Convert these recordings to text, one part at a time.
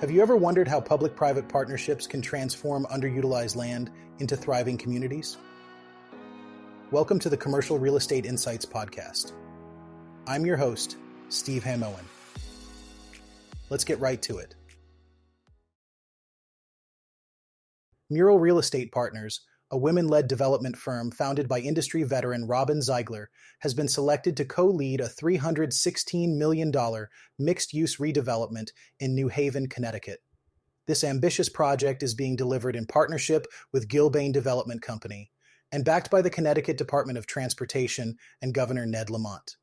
Have you ever wondered how public-private partnerships can transform underutilized land into thriving communities? Welcome to the Commercial Real Estate Insights podcast. I'm your host, Steve Hamoen. Let's get right to it. MURAL Real Estate Partners, a women-led development firm founded by industry veteran Robin Zeigler, has been selected to co-lead a $316 million mixed-use redevelopment in New Haven, Connecticut. This ambitious project is being delivered in partnership with Gilbane Development Company and backed by the Connecticut Department of Transportation and Governor Ned Lamont.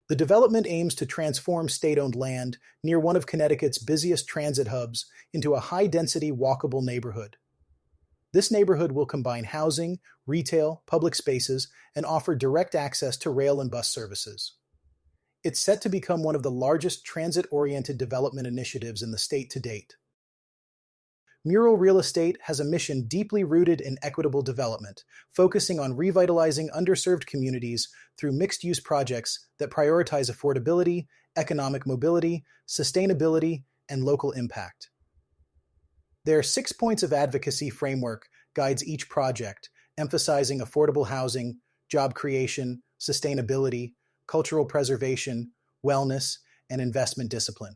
The development aims to transform state-owned land near one of Connecticut's busiest transit hubs into a high-density, walkable neighborhood. This neighborhood will combine housing, retail, public spaces, and offer direct access to rail and bus services. It's set to become one of the largest transit-oriented development initiatives in the state to date. MURAL Real Estate has a mission deeply rooted in equitable development, focusing on revitalizing underserved communities through mixed-use projects that prioritize affordability, economic mobility, sustainability, and local impact. Their 6 points of advocacy framework guides each project, emphasizing affordable housing, job creation, sustainability, cultural preservation, wellness, and investment discipline.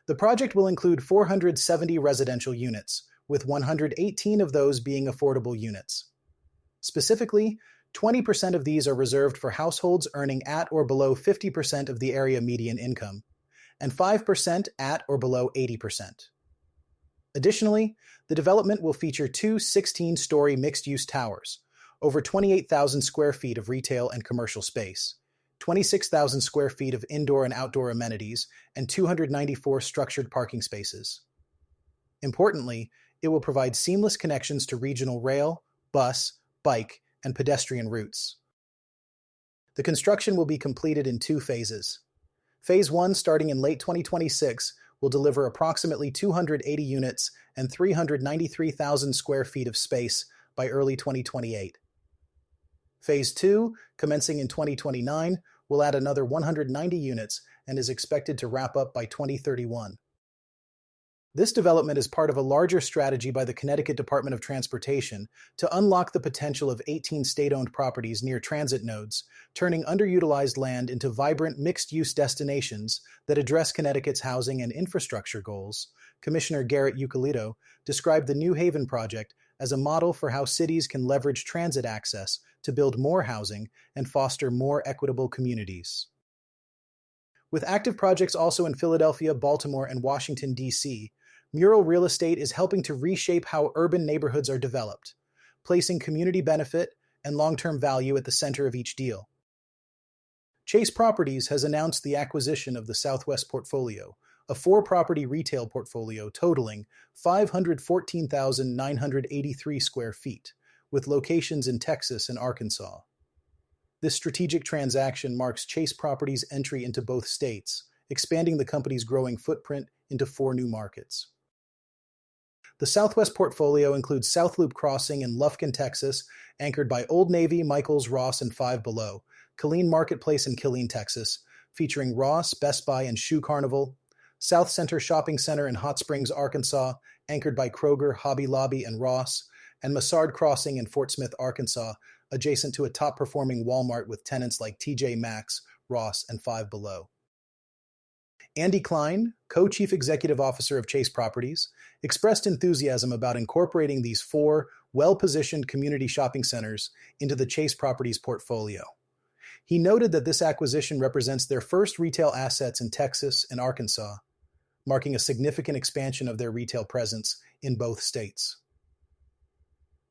The project will include 470 residential units, with 118 of those being affordable units. Specifically, 20% of these are reserved for households earning at or below 50% of the area median income, and 5% at or below 80%. Additionally, the development will feature two 16-story mixed-use towers, over 28,000 square feet of retail and commercial space, 26,000 square feet of indoor and outdoor amenities, and 294 structured parking spaces. Importantly, it will provide seamless connections to regional rail, bus, bike, and pedestrian routes. The construction will be completed in 2 phases. Phase 1, starting in late 2026, will deliver approximately 280 units and 393,000 square feet of space by early 2028. Phase 2, commencing in 2029, will add another 190 units and is expected to wrap up by 2031. This development is part of a larger strategy by the Connecticut Department of Transportation to unlock the potential of 18 state-owned properties near transit nodes, turning underutilized land into vibrant mixed-use destinations that address Connecticut's housing and infrastructure goals. Commissioner Garrett Eucalito described the New Haven project as a model for how cities can leverage transit access to build more housing and foster more equitable communities. With active projects also in Philadelphia, Baltimore, and Washington, D.C., MURAL Real Estate is helping to reshape how urban neighborhoods are developed, placing community benefit and long-term value at the center of each deal. Chase Properties has announced the acquisition of the Southwest Portfolio, a 4-property retail portfolio totaling 514,983 square feet, with locations in Texas and Arkansas. This strategic transaction marks Chase Properties' entry into both states, expanding the company's growing footprint into 4 new markets. The Southwest portfolio includes South Loop Crossing in Lufkin, Texas, anchored by Old Navy, Michaels, Ross, and Five Below, Killeen Marketplace in Killeen, Texas, featuring Ross, Best Buy, and Shoe Carnival, South Center Shopping Center in Hot Springs, Arkansas, anchored by Kroger, Hobby Lobby, and Ross, and Massard Crossing in Fort Smith, Arkansas, adjacent to a top-performing Walmart with tenants like TJ Maxx, Ross, and Five Below. Andy Klein, co-chief executive officer of Chase Properties, expressed enthusiasm about incorporating these 4 well-positioned community shopping centers into the Chase Properties portfolio. He noted that this acquisition represents their first retail assets in Texas and Arkansas, marking a significant expansion of their retail presence in both states.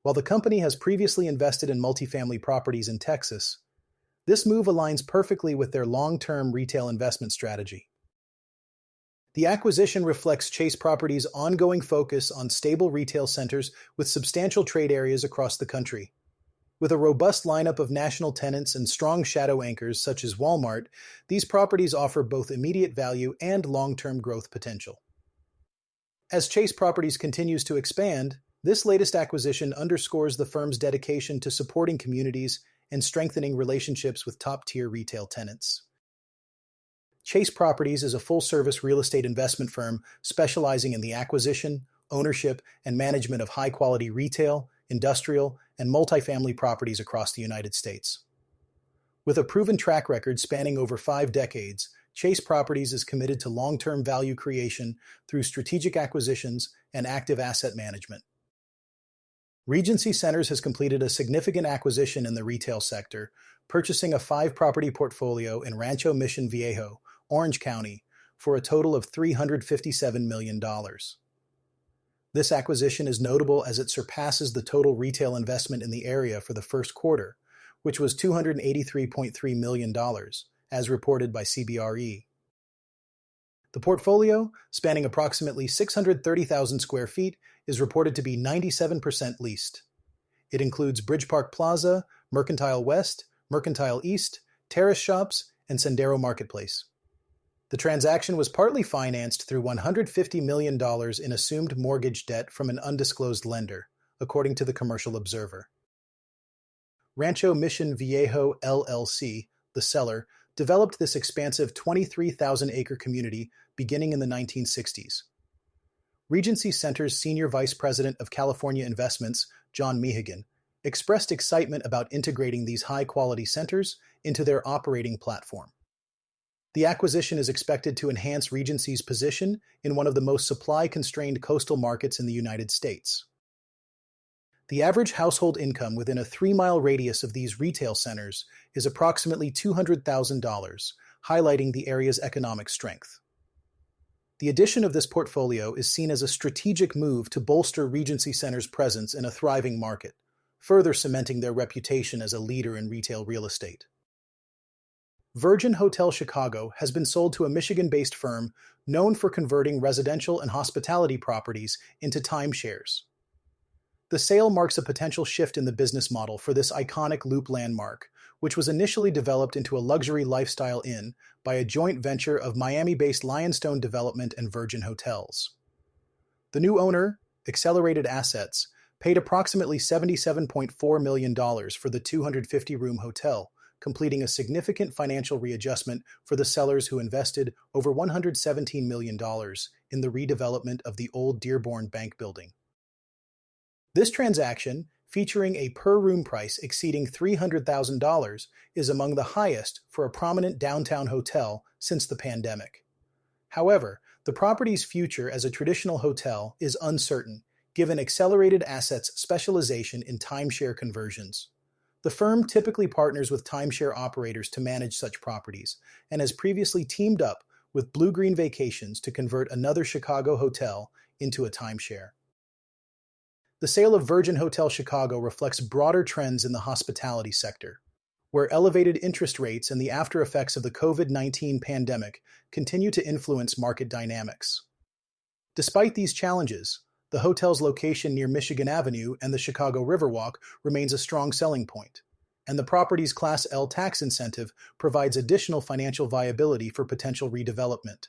While the company has previously invested in multifamily properties in Texas, this move aligns perfectly with their long-term retail investment strategy. The acquisition reflects Chase Properties' ongoing focus on stable retail centers with substantial trade areas across the country. With a robust lineup of national tenants and strong shadow anchors such as Walmart, these properties offer both immediate value and long-term growth potential. As Chase Properties continues to expand, this latest acquisition underscores the firm's dedication to supporting communities and strengthening relationships with top-tier retail tenants. Chase Properties is a full-service real estate investment firm specializing in the acquisition, ownership, and management of high-quality retail, industrial, and multifamily properties across the United States. With a proven track record spanning over 5 decades, Chase Properties is committed to long-term value creation through strategic acquisitions and active asset management. Regency Centers has completed a significant acquisition in the retail sector, purchasing a 5-property portfolio in Rancho Mission Viejo, Orange County, for a total of $357 million. This acquisition is notable as it surpasses the total retail investment in the area for the first quarter, which was $283.3 million, as reported by CBRE. The portfolio, spanning approximately 630,000 square feet, is reported to be 97% leased. It includes Bridge Park Plaza, Mercantile West, Mercantile East, Terrace Shops, and Sendero Marketplace. The transaction was partly financed through $150 million in assumed mortgage debt from an undisclosed lender, according to the Commercial Observer. Rancho Mission Viejo LLC, the seller, developed this expansive 23,000-acre community beginning in the 1960s. Regency Centers Senior Vice President of California Investments, John Mehigan, expressed excitement about integrating these high-quality centers into their operating platform. The acquisition is expected to enhance Regency's position in one of the most supply-constrained coastal markets in the United States. The average household income within a 3-mile radius of these retail centers is approximately $200,000, highlighting the area's economic strength. The addition of this portfolio is seen as a strategic move to bolster Regency Centers' presence in a thriving market, further cementing their reputation as a leader in retail real estate. Virgin Hotel Chicago has been sold to a Michigan-based firm known for converting residential and hospitality properties into timeshares. The sale marks a potential shift in the business model for this iconic Loop landmark, which was initially developed into a luxury lifestyle inn by a joint venture of Miami-based Lionstone Development and Virgin Hotels. The new owner, Accelerated Assets, paid approximately $77.4 million for the 250-room hotel, completing a significant financial readjustment for the sellers who invested over $117 million in the redevelopment of the old Dearborn Bank building. This transaction, featuring a per-room price exceeding $300,000, is among the highest for a prominent downtown hotel since the pandemic. However, the property's future as a traditional hotel is uncertain, given Accelerated Assets' specialization in timeshare conversions. The firm typically partners with timeshare operators to manage such properties, and has previously teamed up with Blue Green Vacations to convert another Chicago hotel into a timeshare. The sale of Virgin Hotel Chicago reflects broader trends in the hospitality sector, where elevated interest rates and the aftereffects of the COVID-19 pandemic continue to influence market dynamics. Despite these challenges, the hotel's location near Michigan Avenue and the Chicago Riverwalk remains a strong selling point, and the property's Class L tax incentive provides additional financial viability for potential redevelopment.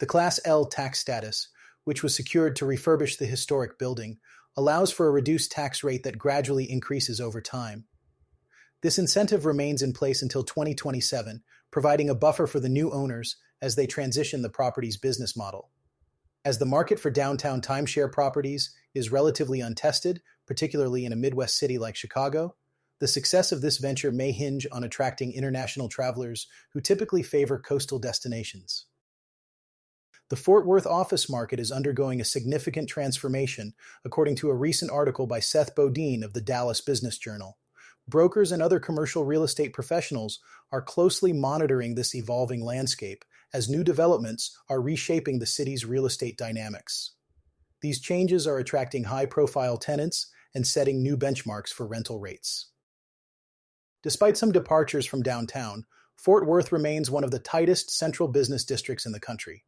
The Class L tax status, which was secured to refurbish the historic building, allows for a reduced tax rate that gradually increases over time. This incentive remains in place until 2027, providing a buffer for the new owners as they transition the property's business model. As the market for downtown timeshare properties is relatively untested, particularly in a Midwest city like Chicago, the success of this venture may hinge on attracting international travelers who typically favor coastal destinations. The Fort Worth office market is undergoing a significant transformation, according to a recent article by Seth Bodine of the Dallas Business Journal. Brokers and other commercial real estate professionals are closely monitoring this evolving landscape as new developments are reshaping the city's real estate dynamics. These changes are attracting high-profile tenants and setting new benchmarks for rental rates. Despite some departures from downtown, Fort Worth remains one of the tightest central business districts in the country.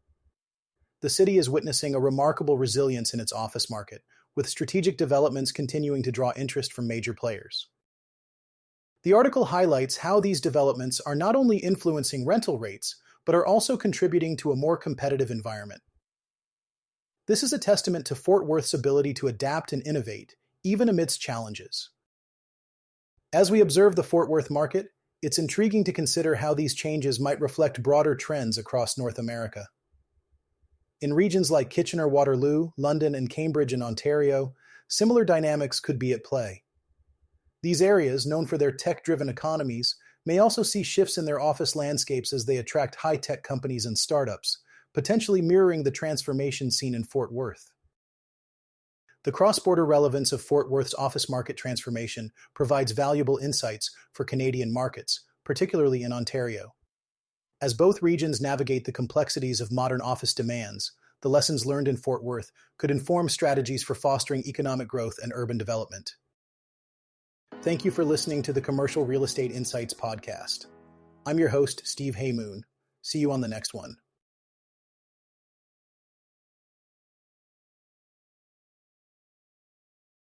The city is witnessing a remarkable resilience in its office market, with strategic developments continuing to draw interest from major players. The article highlights how these developments are not only influencing rental rates, but are also contributing to a more competitive environment. This is a testament to Fort Worth's ability to adapt and innovate, even amidst challenges. As we observe the Fort Worth market, it's intriguing to consider how these changes might reflect broader trends across North America. In regions like Kitchener-Waterloo, London, and Cambridge in Ontario, similar dynamics could be at play. These areas, known for their tech-driven economies, may also see shifts in their office landscapes as they attract high-tech companies and startups, potentially mirroring the transformation seen in Fort Worth. The cross-border relevance of Fort Worth's office market transformation provides valuable insights for Canadian markets, particularly in Ontario. As both regions navigate the complexities of modern office demands, the lessons learned in Fort Worth could inform strategies for fostering economic growth and urban development. Thank you for listening to the Commercial Real Estate Insights podcast. I'm your host, Steve Hamoen. See you on the next one.